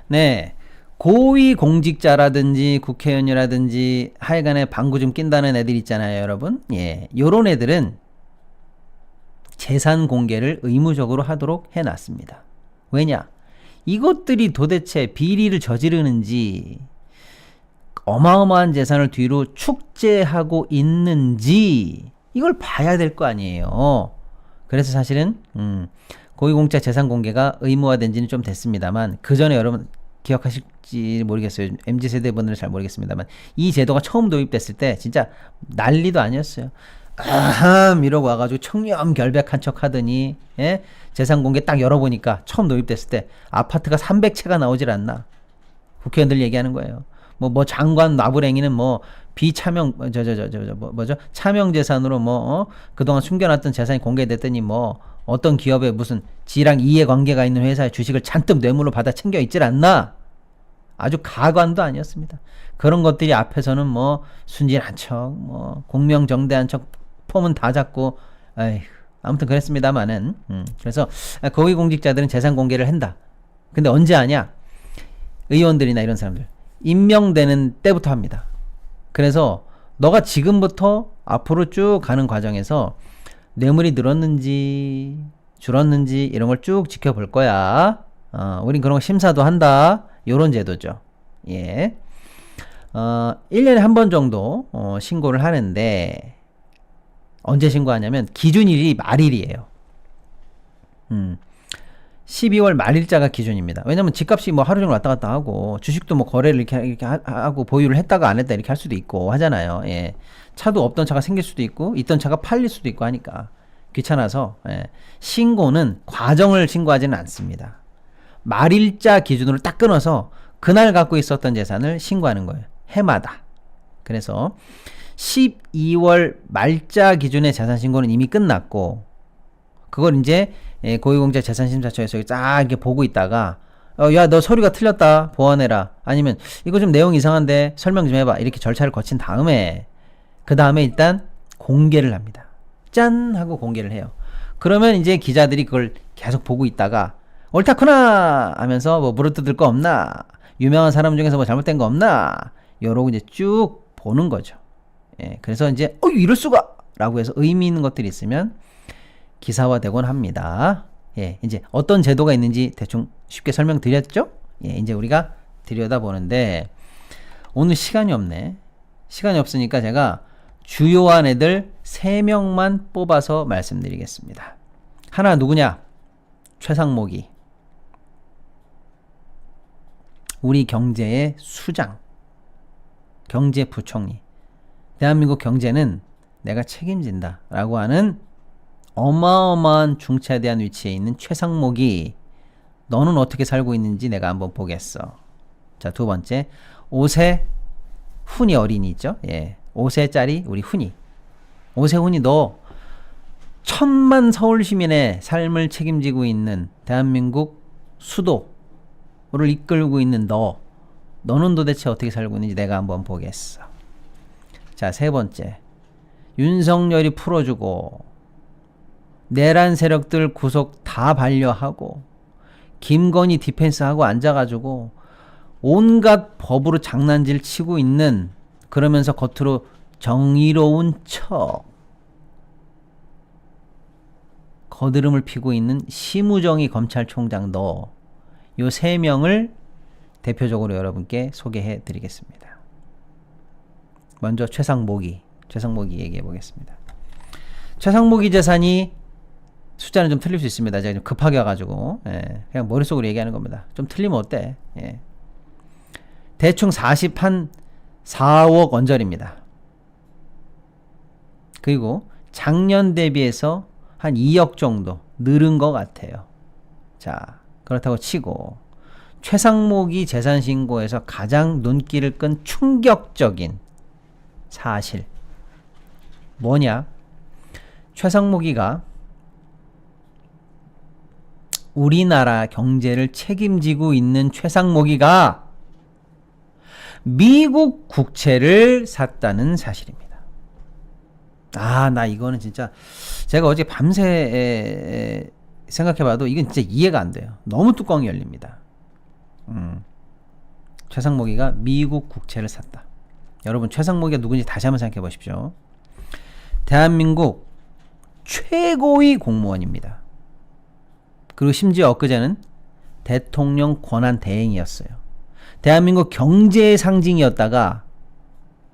네. 고위 공직자라든지 국회의원이라든지 하여간에 방구 좀 낀다는 애들 있잖아요, 여러분. 예. 요런 애들은 재산 공개를 의무적으로 하도록 해놨습니다. 왜냐? 이것들이 도대체 비리를 저지르는지 어마어마한 재산을 뒤로 축제하고 있는지 이걸 봐야 될 거 아니에요. 그래서 사실은 고위공직자 재산 공개가 의무화된 지는 좀 됐습니다만 그 전에 여러분 기억하실지 모르겠어요. MZ세대 분들은 잘 모르겠습니다만 이 제도가 처음 도입됐을 때 진짜 난리도 아니었어요. 아함 이러고 와가지고 청렴결백한 척 하더니 예? 재산 공개 딱 열어보니까 처음 도입됐을 때 아파트가 300채가 나오질 않나. 국회의원들 얘기하는 거예요. 뭐 장관 나부랭이는 뭐 비차명 뭐죠 차명 재산으로 그동안 숨겨놨던 재산이 공개됐더니 뭐 어떤 기업에 무슨 지랑 이해관계가 있는 회사의 주식을 잔뜩 뇌물로 받아 챙겨 있질 않나. 아주 가관도 아니었습니다. 그런 것들이 앞에서는 뭐 순진한 척 뭐 공명정대한 척 폼은 다 잡고 에휴, 아무튼 그랬습니다만은 그래서 고위공직자들은 재산 공개를 한다. 근데 언제 하냐? 의원들이나 이런 사람들 임명되는 때부터 합니다. 그래서 너가 지금부터 앞으로 쭉 가는 과정에서 뇌물이 늘었는지 줄었는지 이런 걸 쭉 지켜볼 거야. 우린 그런 거 심사도 한다. 요런 제도죠. 예. 1년에 한 번 정도 신고를 하는데 언제 신고하냐면 기준일이 말일이에요. 12월 말일자가 기준입니다. 왜냐면 집값이 뭐 하루 종일 왔다 갔다 하고 주식도 뭐 거래를 이렇게 하고 보유를 했다가 안 했다 이렇게 할 수도 있고 하잖아요. 예. 차도 없던 차가 생길 수도 있고 있던 차가 팔릴 수도 있고 하니까 귀찮아서 예. 신고는 과정을 신고하지는 않습니다. 말일자 기준으로 딱 끊어서 그날 갖고 있었던 재산을 신고하는 거예요. 해마다. 그래서 12월 말자 기준의 재산 신고는 이미 끝났고 그걸 이제 고위공직자 재산심사처에서 쫙 이렇게 보고 있다가 야 너 서류가 틀렸다 보완해라 아니면 이거 좀 내용 이상한데 설명 좀 해봐 이렇게 절차를 거친 다음에 그 다음에 일단 공개를 합니다. 짠 하고 공개를 해요. 그러면 이제 기자들이 그걸 계속 보고 있다가 옳다구나 하면서 뭐 물어뜯을 거 없나 유명한 사람 중에서 뭐 잘못된 거 없나 이러고 이제 쭉 보는 거죠. 예, 그래서 이제 이럴 수가 라고 해서 의미 있는 것들이 있으면 기사화되곤 합니다. 예, 이제 어떤 제도가 있는지 대충 쉽게 설명드렸죠? 예, 이제 우리가 들여다보는데 오늘 시간이 없네. 시간이 없으니까 제가 주요한 애들 3명만 뽑아서 말씀드리겠습니다. 하나 누구냐? 최상목이. 우리 경제의 수장. 경제부총리. 대한민국 경제는 내가 책임진다 라고 하는 어마어마한 중차대한 위치에 있는 최상목이 너는 어떻게 살고 있는지 내가 한번 보겠어. 자, 두 번째 5세 훈이 어린이 있죠. 예, 5세짜리 우리 훈이. 5세 훈이 너 1000만 서울 시민의 삶을 책임지고 있는 대한민국 수도를 이끌고 있는 너는 도대체 어떻게 살고 있는지 내가 한번 보겠어. 자, 세 번째 윤석열이 풀어주고 내란 세력들 구속 다 반려하고 김건희 디펜스하고 앉아가지고 온갖 법으로 장난질 치고 있는 그러면서 겉으로 정의로운 척 거드름을 피고 있는 심우정희 검찰총장 너 요 3명을 대표적으로 여러분께 소개해 드리겠습니다. 먼저 최상목이 얘기해 보겠습니다. 최상목이 재산이 숫자는 좀 틀릴 수 있습니다. 제가 좀 급하게 와가지고 그냥 머릿속으로 얘기하는 겁니다. 좀 틀리면 어때? 예. 대충 4억 원짜리입니다. 그리고 작년 대비해서 한 2억 정도 늘은 것 같아요. 자, 그렇다고 치고 최상목이 재산 신고에서 가장 눈길을 끈 충격적인 사실 뭐냐? 최상목이가 우리나라 경제를 책임지고 있는 최상목이가 미국 국채를 샀다는 사실입니다. 나 이거는 진짜 제가 어제 밤새 생각해봐도 이건 진짜 이해가 안 돼요. 너무 뚜껑이 열립니다. 최상목이가 미국 국채를 샀다. 여러분 최상목이가 누군지 다시 한번 생각해 보십시오. 대한민국 최고위 공무원입니다. 그리고 심지어 엊그제는 대통령 권한 대행이었어요. 대한민국 경제의 상징이었다가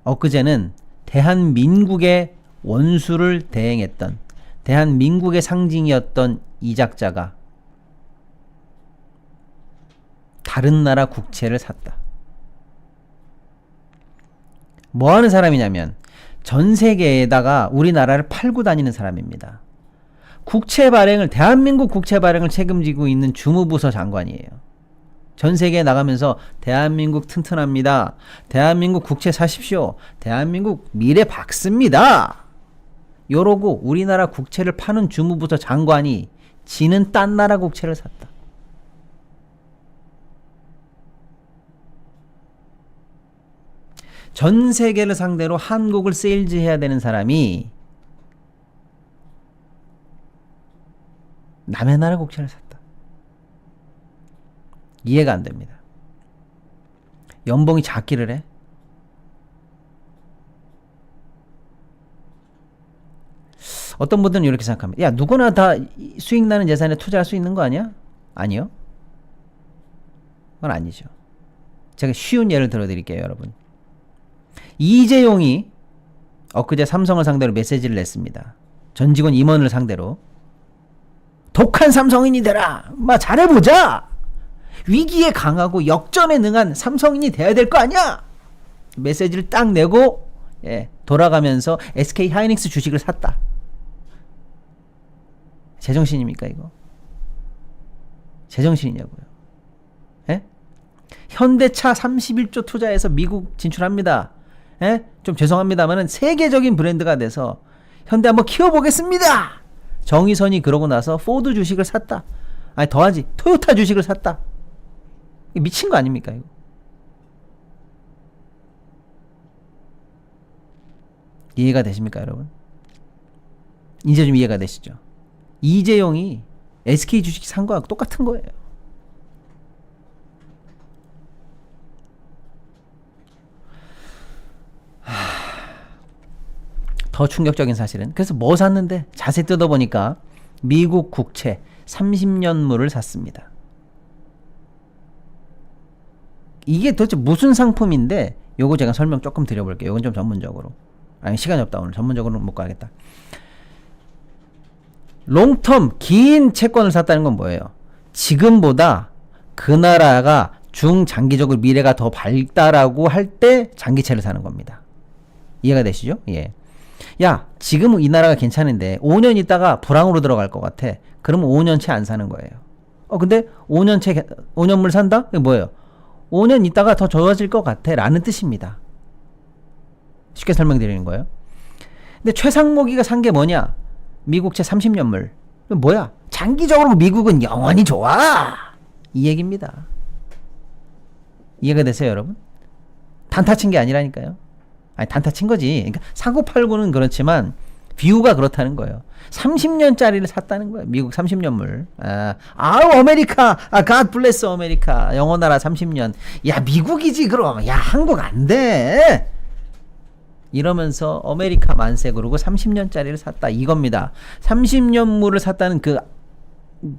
엊그제는 대한민국의 원수를 대행했던 대한민국의 상징이었던 이 작자가 다른 나라 국채를 샀다. 뭐 하는 사람이냐면 전 세계에다가 우리나라를 팔고 다니는 사람입니다. 국채 발행을 대한민국 국채 발행을 책임지고 있는 주무부서 장관이에요. 전 세계에 나가면서 대한민국 튼튼합니다. 대한민국 국채 사십시오. 대한민국 미래 밝습니다. 요러고 우리나라 국채를 파는 주무부서 장관이 지는 딴 나라 국채를 샀다. 전 세계를 상대로 한국을 세일즈해야 되는 사람이 남의 나라 국채를 샀다. 이해가 안 됩니다. 연봉이 작기를 해? 어떤 분들은 이렇게 생각합니다. 야, 누구나 다 수익 나는 재산에 투자할 수 있는 거 아니야? 아니요. 그건 아니죠. 제가 쉬운 예를 들어드릴게요, 여러분. 이재용이 엊그제 삼성을 상대로 메시지를 냈습니다. 전 직원 임원을 상대로 독한 삼성인이 되라. 마 잘해보자. 위기에 강하고 역전에 능한 삼성인이 돼야 될 거 아니야. 메시지를 딱 내고 돌아가면서 SK 하이닉스 주식을 샀다. 제정신입니까 이거? 제정신이냐고요. 예? 현대차 31조 투자해서 미국 진출합니다. 예? 좀 죄송합니다만은 세계적인 브랜드가 돼서 현대 한번 키워보겠습니다. 정의선이 그러고 나서 포드 주식을 샀다. 아니 더하지 토요타 주식을 샀다. 미친 거 아닙니까 이거? 이해가 되십니까 여러분? 이제 좀 이해가 되시죠? 이재용이 SK 주식 산 거하고 똑같은 거예요. 더 충격적인 사실은 그래서 뭐 샀는데 자세히 뜯어보니까 미국 국채 30년물을 샀습니다. 이게 도대체 무슨 상품인데 요거 제가 설명 조금 드려볼게요. 요건 좀 전문적으로. 아니 시간이 없다 오늘 전문적으로는 못 가겠다. 롱텀 긴 채권을 샀다는 건 뭐예요? 지금보다 그 나라가 중장기적으로 미래가 더 밝다라고 할 때 장기채를 사는 겁니다. 이해가 되시죠? 예. 야 지금은 이 나라가 괜찮은데 5년 있다가 불황으로 들어갈 것 같아. 그러면 5년채 안 사는 거예요. 근데 5년물 산다? 이게 뭐예요? 5년 있다가 더 좋아질 것 같아 라는 뜻입니다. 쉽게 설명드리는 거예요. 근데 최상목이가 산 게 뭐냐? 미국채 30년물. 뭐야? 장기적으로 미국은 영원히 좋아. 이 얘기입니다. 이해가 되세요 여러분? 단타 친 게 아니라니까요. 아니 단타 친 거지. 그러니까 사고 팔고는 그렇지만 뷰가 그렇다는 거예요. 30년짜리를 샀다는 거예요. 미국 30년물. 아메리카. God bless 아메리카. 영원하라 30년. 야 미국이지 그럼. 야 한국 안 돼. 이러면서 아메리카 만세 그러고 30년짜리를 샀다. 이겁니다. 30년물을 샀다는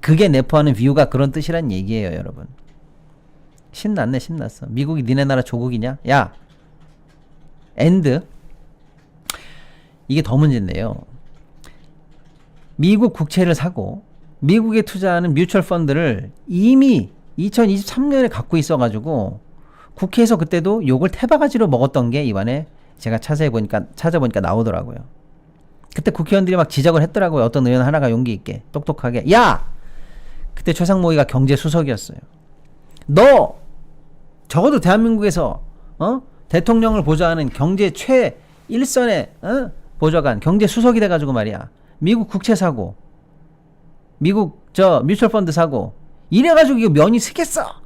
그게 내포하는 뷰가 그런 뜻이란 얘기예요 여러분. 신났네 신났어. 미국이 니네 나라 조국이냐? 야 엔드 이게 더 문제인데요. 미국 국채를 사고 미국에 투자하는 뮤추얼 펀드를 이미 2023년에 갖고 있어가지고 국회에서 그때도 욕을 태바가지로 먹었던 게 이번에 제가 찾아보니까 나오더라고요. 그때 국회의원들이 막 지적을 했더라고요. 어떤 의원 하나가 용기 있게 똑똑하게 야! 그때 최상목이가 경제수석이었어요. 너 적어도 대한민국에서 대통령을 보좌하는 경제 최일선의 보좌관 경제수석이 돼가지고 말이야. 미국 국채 사고 미국 뮤추얼 펀드 사고 이래가지고 이거 면이 쓰겠어.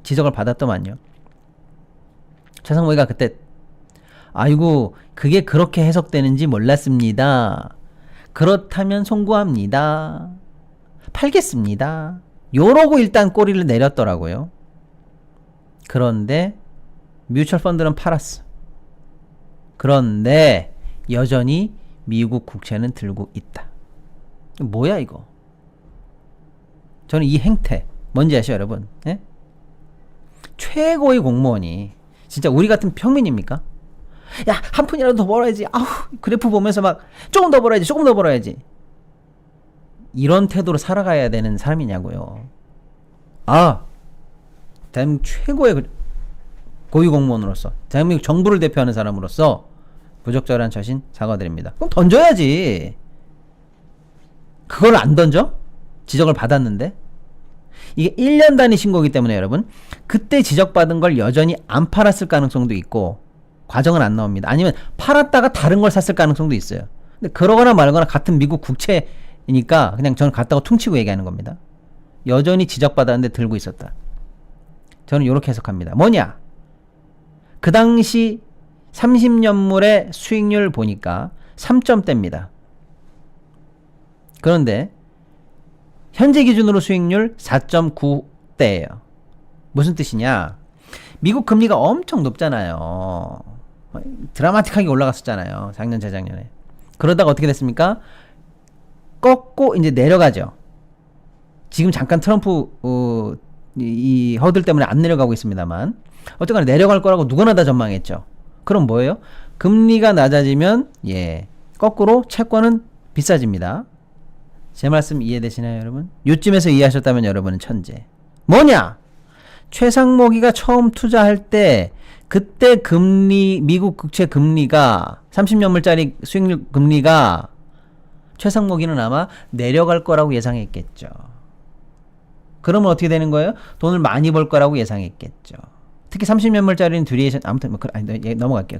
지적을 받았더만요. 최상목이가 그때 아이고 그게 그렇게 해석되는지 몰랐습니다. 그렇다면 송구합니다. 팔겠습니다. 요러고 일단 꼬리를 내렸더라고요. 그런데 뮤추얼 펀드는 팔았어. 그런데 여전히 미국 국채는 들고 있다. 뭐야 이거? 저는 이 행태 뭔지 아시죠 여러분? 예? 최고의 공무원이 진짜 우리 같은 평민입니까? 야, 한 푼이라도 더 벌어야지. 아우, 그래프 보면서 막 조금 더 벌어야지. 조금 더 벌어야지. 이런 태도로 살아가야 되는 사람이냐고요. 아, 대한민국 최고의 고위공무원으로서, 대한민국 정부를 대표하는 사람으로서 부적절한 처신 사과드립니다. 그럼 던져야지. 그걸 안 던져? 지적을 받았는데? 이게 1년 단위 신고이기 때문에 여러분, 그때 지적받은 걸 여전히 안 팔았을 가능성도 있고, 과정은 안 나옵니다. 아니면 팔았다가 다른 걸 샀을 가능성도 있어요. 근데 그러거나 말거나 같은 미국 국채이니까 그냥 저는 갔다고 퉁치고 얘기하는 겁니다. 여전히 지적받았는데 들고 있었다. 저는 이렇게 해석합니다. 뭐냐? 그 당시 30년물의 수익률 보니까 3점대입니다. 그런데 현재 기준으로 수익률 4.9대예요. 무슨 뜻이냐? 미국 금리가 엄청 높잖아요. 드라마틱하게 올라갔었잖아요. 작년, 재작년에. 그러다가 어떻게 됐습니까? 꺾고 이제 내려가죠. 지금 잠깐 트럼프 이 허들 때문에 안 내려가고 있습니다만 어쨌거나 내려갈 거라고 누구나 다 전망했죠. 그럼 뭐예요? 금리가 낮아지면 거꾸로 채권은 비싸집니다. 제 말씀 이해되시나요 여러분? 요쯤에서 이해하셨다면 여러분은 천재. 뭐냐? 최상목이가 처음 투자할 때 그때 금리 미국 국채 금리가 30년물짜리 수익률 금리가 최상목이는 아마 내려갈 거라고 예상했겠죠. 그러면 어떻게 되는 거예요? 돈을 많이 벌 거라고 예상했겠죠. 특히 30년물짜리는 듀레이션 아무튼 뭐 넘어갈게요.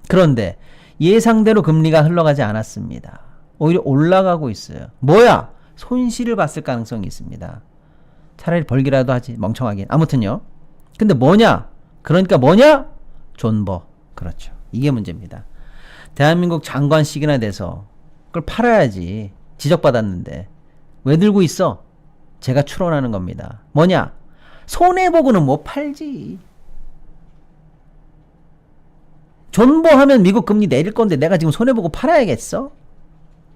그런데 예상대로 금리가 흘러가지 않았습니다. 오히려 올라가고 있어요. 뭐야? 손실을 봤을 가능성이 있습니다. 차라리 벌기라도 하지 멍청하긴. 아무튼요. 근데 뭐냐? 그러니까 뭐냐? 존버. 그렇죠. 이게 문제입니다. 대한민국 장관식이나 돼서 그걸 팔아야지. 지적받았는데 왜 들고 있어? 제가 추론하는 겁니다. 뭐냐? 손해보고는 못 팔지. 존버하면 미국 금리 내릴 건데 내가 지금 손해보고 팔아야겠어?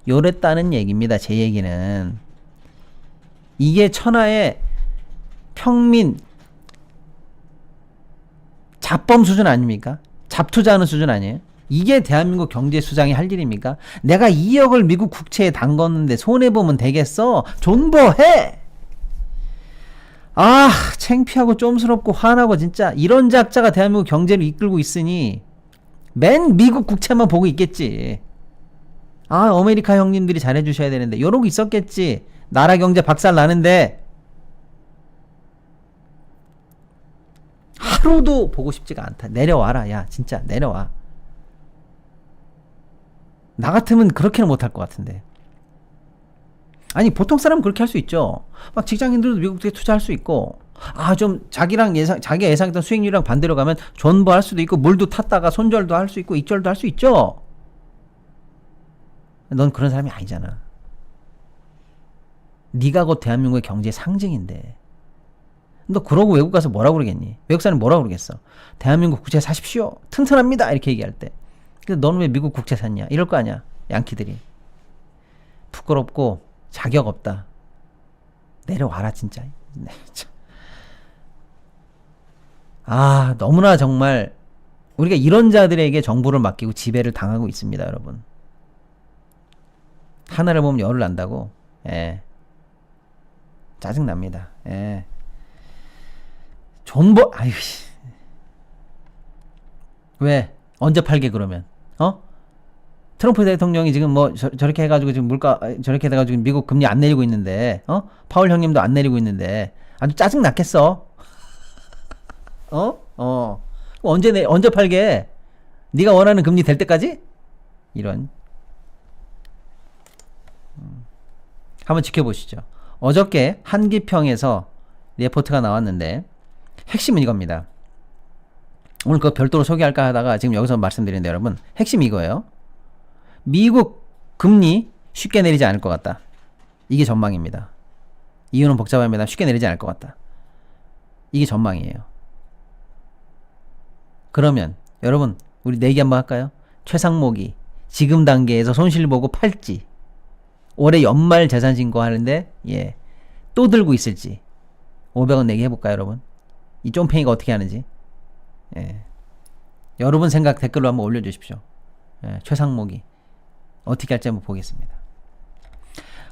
요랬다는 얘기입니다. 제 얘기는. 이게 천하의 평민 잡범 수준 아닙니까? 잡투자하는 수준 아니에요? 이게 대한민국 경제수장이 할 일입니까? 내가 2억을 미국 국채에 담궜는데 손해보면 되겠어? 존버해! 아, 창피하고 쫌스럽고 화나고 진짜 이런 작자가 대한민국 경제를 이끌고 있으니 맨 미국 국채만 보고 있겠지. 아, 아메리카 형님들이 잘해주셔야 되는데 요러고 있었겠지. 나라 경제 박살 나는데 하루도 보고 싶지가 않다. 내려와라. 야 진짜 내려와. 나 같으면 그렇게는 못할 것 같은데. 아니 보통 사람은 그렇게 할 수 있죠. 막 직장인들도 미국에 투자할 수 있고 좀 자기가 예상했던 수익률이랑 반대로 가면 존버할 수도 있고 물도 탔다가 손절도 할 수 있고 익절도 할 수 있죠. 넌 그런 사람이 아니잖아. 네가 곧 대한민국의 경제의 상징인데 너 그러고 외국 가서 뭐라고 그러겠니? 외국 사람은 뭐라고 그러겠어? 대한민국 국채 사십시오. 튼튼합니다. 이렇게 얘기할 때. 근데 너는 왜 미국 국채 샀냐? 이럴 거 아니야. 양키들이. 부끄럽고 자격 없다. 내려와라 진짜. 너무나 정말 우리가 이런 자들에게 정부를 맡기고 지배를 당하고 있습니다. 여러분. 하나를 보면 열을 난다고. 짜증납니다. 존버 왜? 언제 팔게 그러면? 트럼프 대통령이 지금 뭐 저렇게 해가지고 지금 물가 저렇게 돼가지고 미국 금리 안 내리고 있는데 파월 형님도 안 내리고 있는데 아주 짜증 났겠어. 언제 팔게? 네가 원하는 금리 될 때까지? 이런. 한번 지켜보시죠. 어저께 한기평에서 리포트가 나왔는데 핵심은 이겁니다. 오늘 그거 별도로 소개할까 하다가 지금 여기서 말씀드리는데 여러분 핵심이 이거예요. 미국 금리 쉽게 내리지 않을 것 같다. 이게 전망입니다. 이유는 복잡합니다. 쉽게 내리지 않을 것 같다. 이게 전망이에요. 그러면 여러분 우리 내기 한번 할까요? 최상목이 지금 단계에서 손실 보고 팔지, 올해 연말 재산 신고하는데 또 들고 있을지 500원 내기 해볼까요, 여러분? 이 쫌팽이가 어떻게 하는지. 여러분 생각 댓글로 한번 올려주십시오. 최상목이 어떻게 할지 한번 보겠습니다.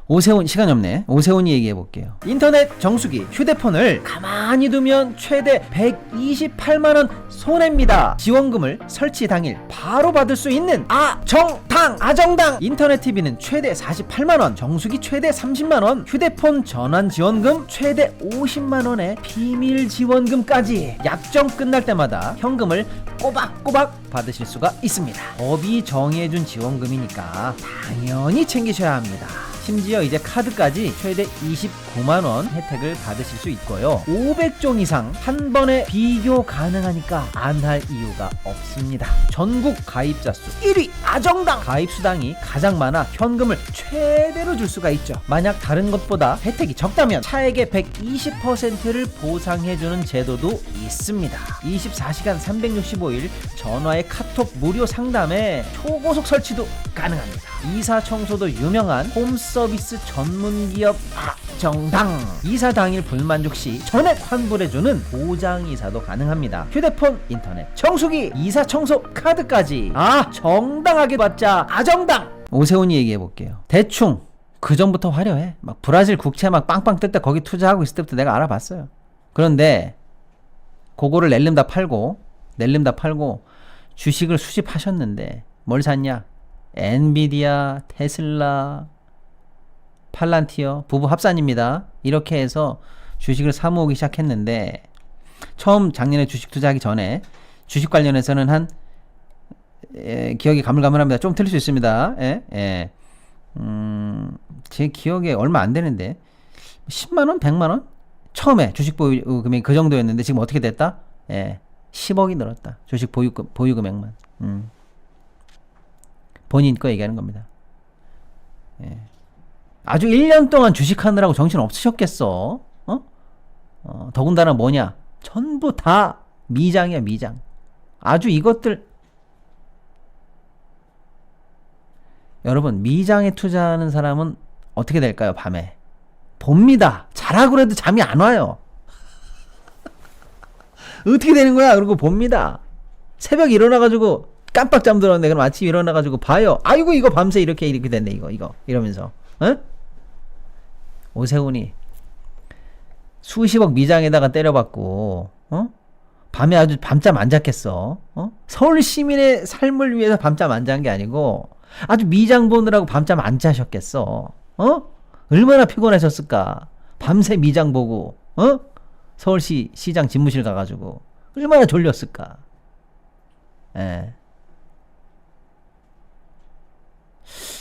오세훈, 시간이 없네. 오세훈이 얘기해볼게요. 인터넷 정수기 휴대폰을 가만히 두면 최대 128만원 손해입니다. 지원금을 설치 당일 바로 받을 수 있는 아정당. 인터넷 TV는 최대 48만원, 정수기 최대 30만원, 휴대폰 전환 지원금 최대 50만원의 비밀 지원금까지 약정 끝날 때마다 현금을 꼬박꼬박 받으실 수가 있습니다. 법이 정해준 지원금이니까 당연히 챙기셔야 합니다. 심지어 이제 카드까지 최대 29만원 혜택을 받으실 수 있고요. 500종 이상 한 번에 비교 가능하니까 안 할 이유가 없습니다. 전국 가입자 수 1위 아정당! 가입 수당이 가장 많아 현금을 최대로 줄 수가 있죠. 만약 다른 것보다 혜택이 적다면 차액의 120%를 보상해주는 제도도 있습니다. 24시간 365일 전화의 카톡 무료 상담에 초고속 설치도 가능합니다. 이사 청소도 유명한 홈서비스 전문기업 아정당. 이사 당일 불만족 시 전액 환불해주는 보장이사도 가능합니다. 휴대폰, 인터넷, 정수기, 이사 청소 카드까지 정당하게 받자 아정당. 오세훈이 얘기해볼게요. 대충 그 전부터 화려해. 막 브라질 국채 막 빵빵 뜰 때 거기 투자하고 있을 때부터 내가 알아봤어요. 그런데 그거를 낼름 다 팔고 주식을 수집하셨는데 뭘 샀냐? 엔비디아, 테슬라, 팔란티어 부부 합산입니다. 이렇게 해서 주식을 사모으기 시작했는데, 처음 작년에 주식 투자하기 전에 주식 관련해서는 기억이 가물가물합니다. 좀 틀릴 수 있습니다. 제 기억에 얼마 안 되는데 10만원? 100만원? 처음에 주식 보유 금액이 그 정도였는데 지금 어떻게 됐다? 10억이 늘었다. 주식 보유 금액만. 본인 거 얘기하는 겁니다. 아주 1년 동안 주식하느라고 정신 없으셨겠어. 더군다나 뭐냐? 전부 다 미장이야, 미장. 아주 이것들. 여러분, 미장에 투자하는 사람은 어떻게 될까요? 밤에 봅니다. 자라고 해도 잠이 안 와요. 어떻게 되는 거야? 그러고 봅니다. 새벽에 일어나가지고 깜빡 잠들었는데 그럼 아침에 일어나가지고 봐요. 아이고 이거 밤새 이렇게 됐네 이거 이러면서. 오세훈이 수십억 미장에다가 때려받고 밤에 아주 밤잠 안 잤겠어. 서울 시민의 삶을 위해서 밤잠 안 잔 게 아니고 아주 미장 보느라고 밤잠 안 자셨겠어. 얼마나 피곤하셨을까. 밤새 미장 보고 서울시 시장 집무실 가가지고 얼마나 졸렸을까.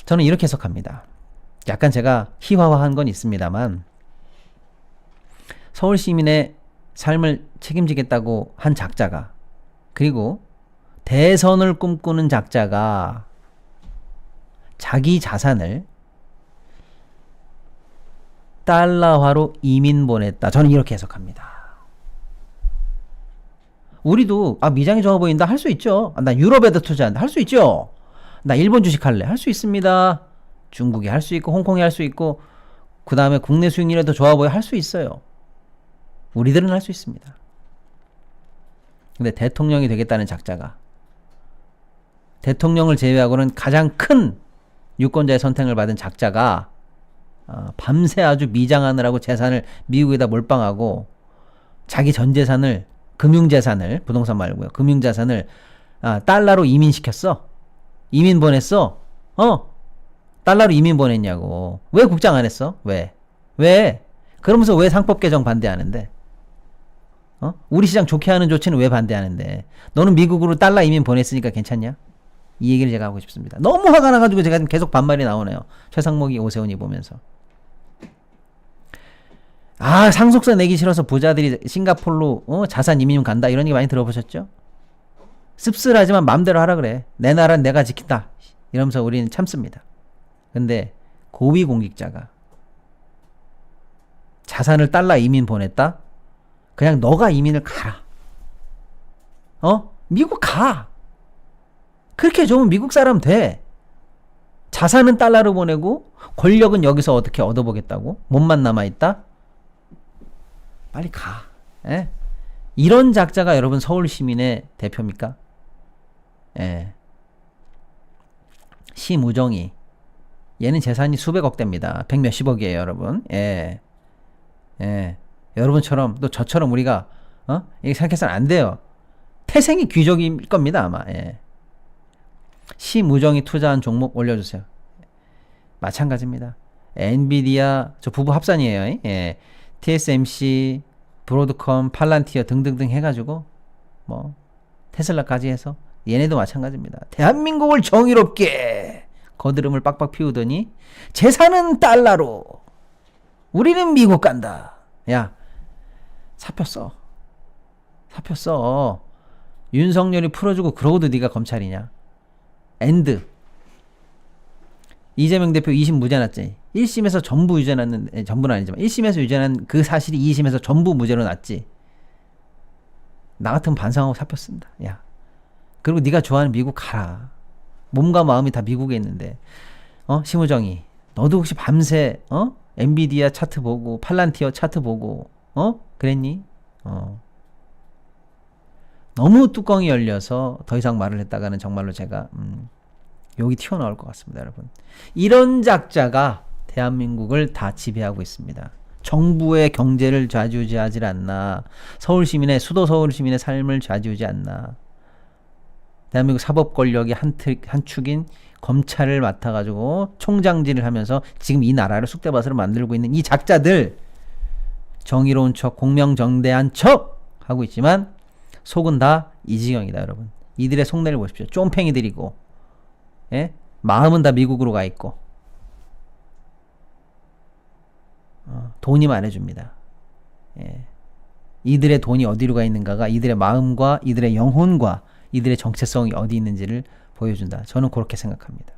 저는 이렇게 해석합니다. 약간 제가 희화화한 건 있습니다만, 서울 시민의 삶을 책임지겠다고 한 작자가, 그리고 대선을 꿈꾸는 작자가 자기 자산을 달러화로 이민 보냈다. 저는 이렇게 해석합니다. 우리도 미장이 좋아 보인다 할 수 있죠. 나 유럽에다 투자한다 할 수 있죠. 나 일본 주식 할래 할 수 있습니다. 중국이 할 수 있고 홍콩이 할 수 있고 그 다음에 국내 수익률에도 좋아 보여 할 수 있어요. 우리들은 할 수 있습니다. 근데 대통령이 되겠다는 작자가, 대통령을 제외하고는 가장 큰 유권자의 선택을 받은 작자가 밤새 아주 미장하느라고 재산을 미국에다 몰빵하고 자기 전 재산을, 금융재산을, 부동산 말고요, 금융자산을 달러로 이민시켰어. 이민 보냈어. 달러로 이민 보냈냐고. 왜 국장 안 했어? 왜? 그러면서 왜 상법 개정 반대하는데? 우리 시장 좋게 하는 조치는 왜 반대하는데? 너는 미국으로 달러 이민 보냈으니까 괜찮냐? 이 얘기를 제가 하고 싶습니다. 너무 화가 나가지고 제가 계속 반말이 나오네요. 최상목이, 오세훈이 보면서. 상속세 내기 싫어서 부자들이 싱가폴로 자산 이민 간다 이런 얘기 많이 들어보셨죠? 씁쓸하지만 마음대로 하라 그래. 내 나라는 내가 지킨다 이러면서 우리는 참습니다. 근데 고위공직자가 자산을 달러 이민 보냈다? 그냥 너가 이민을 가라. 미국 가. 그렇게 좋으면 미국 사람 돼. 자산은 달러로 보내고 권력은 여기서 어떻게 얻어보겠다고? 몸만 남아있다? 빨리 가. 예? 이런 작자가 여러분 서울 시민의 대표입니까? 예. 심우정이. 얘는 재산이 수백억 대입니다. 백 몇십억이에요, 여러분. 예. 예. 여러분처럼 또 저처럼 우리가 이렇게 생각해서는 안 돼요. 태생이 귀족일 겁니다, 아마. 예. 심우정이 투자한 종목 올려주세요. 마찬가지입니다. 엔비디아 저 부부 합산이에요. 예. TSMC, 브로드컴, 팔란티어 등등등 해가지고 뭐 테슬라까지 해서 얘네도 마찬가지입니다. 대한민국을 정의롭게 거드름을 빡빡 피우더니 재산은 달러로 우리는 미국 간다. 야, 사표 써. 사표 써. 윤석열이 풀어주고 그러고도 네가 검찰이냐. 엔드. 이재명 대표 2심 무죄 났지. 1심에서 전부 유죄 났는데, 전부는 아니지만 1심에서 유죄 난 그 사실이 2심에서 전부 무죄로 났지. 나 같으면 반성하고 사표 쓴다. 야. 그리고 네가 좋아하는 미국 가라. 몸과 마음이 다 미국에 있는데. 심우정이. 너도 혹시 밤새 엔비디아 차트 보고 팔란티어 차트 보고 그랬니? 너무 뚜껑이 열려서 더 이상 말을 했다가는 정말로 제가 욕이 튀어나올 것 같습니다, 여러분. 이런 작자가 대한민국을 다 지배하고 있습니다. 정부의 경제를 좌지우지하지 않나. 서울 시민의 수도 서울 시민의 삶을 좌지우지 않나. 대한민국 사법 권력의 한 축인 검찰을 맡아가지고 총장질을 하면서 지금 이 나라를 쑥대밭으로 만들고 있는 이 작자들, 정의로운 척, 공명정대한 척 하고 있지만 속은 다 이지경이다, 여러분. 이들의 속내를 보십시오. 쫌팽이들이고, 예? 마음은 다 미국으로 가 있고, 돈이 말해줍니다. 예. 이들의 돈이 어디로 가 있는가가 이들의 마음과 이들의 영혼과 이들의 정체성이 어디 있는지를 보여준다. 저는 그렇게 생각합니다.